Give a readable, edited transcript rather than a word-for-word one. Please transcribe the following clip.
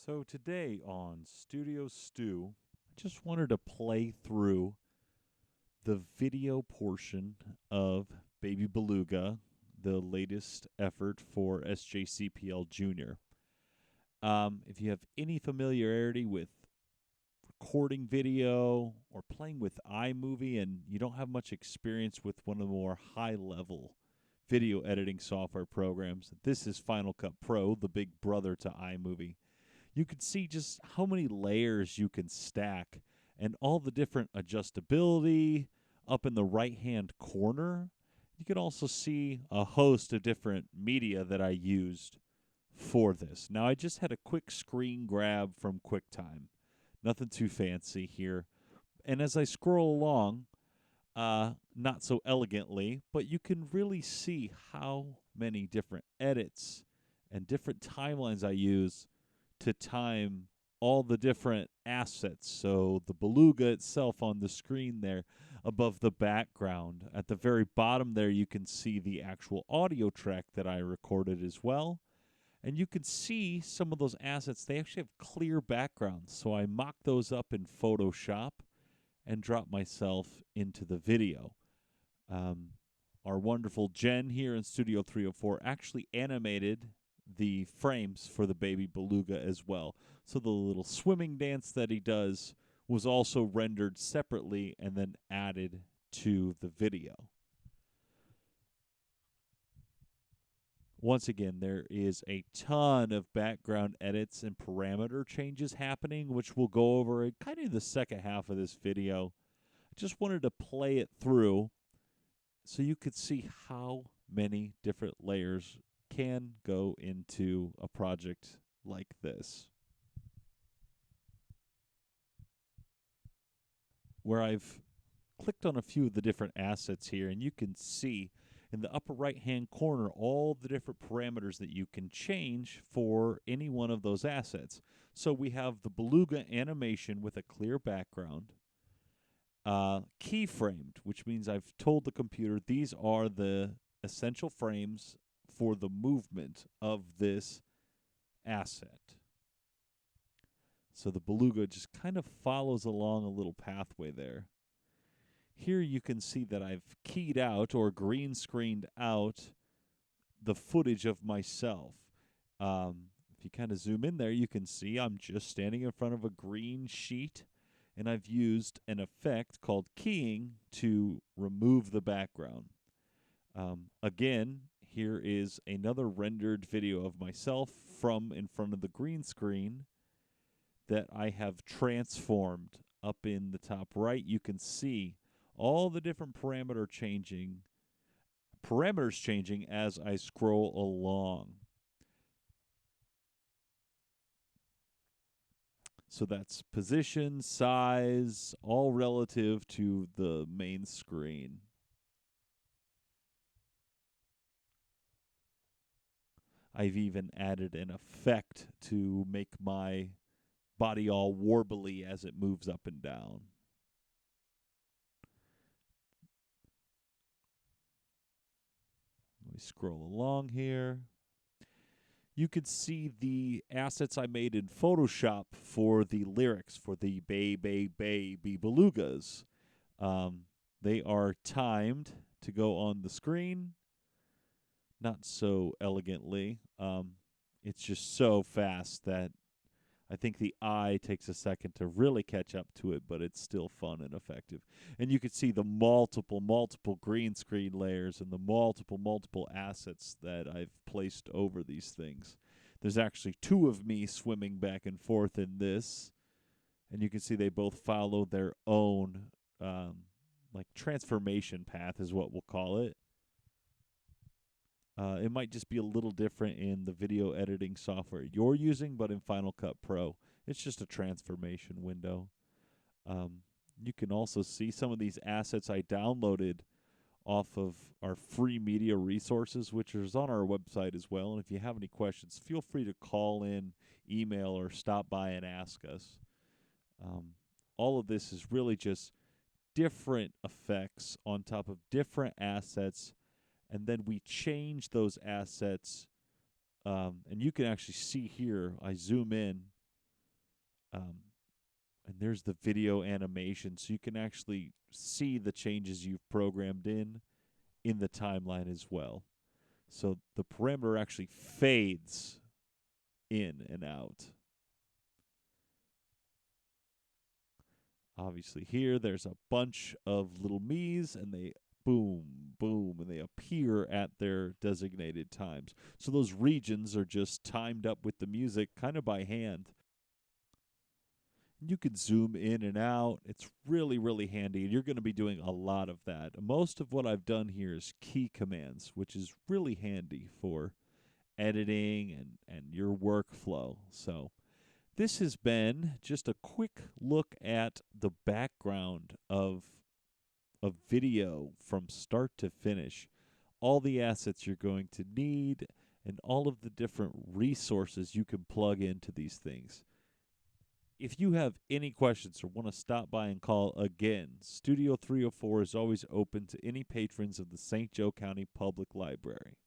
So today on Studio Stew, I just wanted to play through the video portion of Baby Beluga, the latest effort for SJCPL Junior. If you have any familiarity with recording video or playing with iMovie and you don't have much experience with one of the more high-level video editing software programs, this is Final Cut Pro, the big brother to iMovie. You can see just how many layers you can stack and all the different adjustability up in the right-hand corner. You can also see a host of different media that I used for this. Now, I just had a quick screen grab from QuickTime. Nothing too fancy here. And as I scroll along, not so elegantly, but you can really see how many different edits and different timelines I use to time all the different assets. So the Beluga itself on the screen there above the background. At the very bottom there, you can see the actual audio track that I recorded as well. And you can see some of those assets, they actually have clear backgrounds. So I mock those up in Photoshop and drop myself into the video. Our wonderful Jen here in Studio 304 actually animated the frames for the Baby Beluga as well. So the little swimming dance that he does was also rendered separately and then added to the video. Once again, there is a ton of background edits and parameter changes happening, which we'll go over in kind of the second half of this video. I just wanted to play it through so you could see how many different layers can go into a project like this. Where I've clicked on a few of the different assets here, and you can see in the upper right-hand corner all the different parameters that you can change for any one of those assets. So we have the Beluga animation with a clear background, keyframed, which means I've told the computer these are the essential frames for the movement of this asset. So the Beluga just kind of follows along a little pathway there. Here you can see that I've keyed out or green screened out the footage of myself. If you kind of zoom in there, you can see I'm just standing in front of a green sheet, and I've used an effect called keying to remove the background. Again, here is another rendered video of myself from in front of the green screen that I have transformed. Up in the top right, you can see all the different parameters changing as I scroll along. So that's position, size, all relative to the main screen. I've even added an effect to make my body all warbly as it moves up and down. Let me scroll along here. You could see the assets I made in Photoshop for the lyrics for the Baby Belugas. They are timed to go on the screen. Not so elegantly. It's just so fast that I think the eye takes a second to really catch up to it, but it's still fun and effective. And you can see the multiple green screen layers and the multiple assets that I've placed over these things. There's actually two of me swimming back and forth in this, and you can see they both follow their own like transformation path is what we'll call it. It might just be a little different in the video editing software you're using, but in Final Cut Pro, it's just a transformation window. You can also see some of these assets I downloaded off of our free media resources, which is on our website as well. And if you have any questions, feel free to call in, email, or stop by and ask us. All of this is really just different effects on top of different assets, and then we change those assets. And you can actually see here, I zoom in, And there's the video animation, so you can actually see the changes you've programmed in the timeline as well. So the parameter actually fades in and out. Obviously here there's a bunch of little me's, and they boom, boom, and they appear at their designated times. So those regions are just timed up with the music kind of by hand. You can zoom in and out. It's really, really handy, and you're going to be doing a lot of that. Most of what I've done here is key commands, which is really handy for editing and your workflow. So this has been just a quick look at the background of a video from start to finish, all the assets you're going to need, and all of the different resources you can plug into these things. If you have any questions or want to stop by and call again, Studio 304 is always open to any patrons of the St. Joe County Public Library.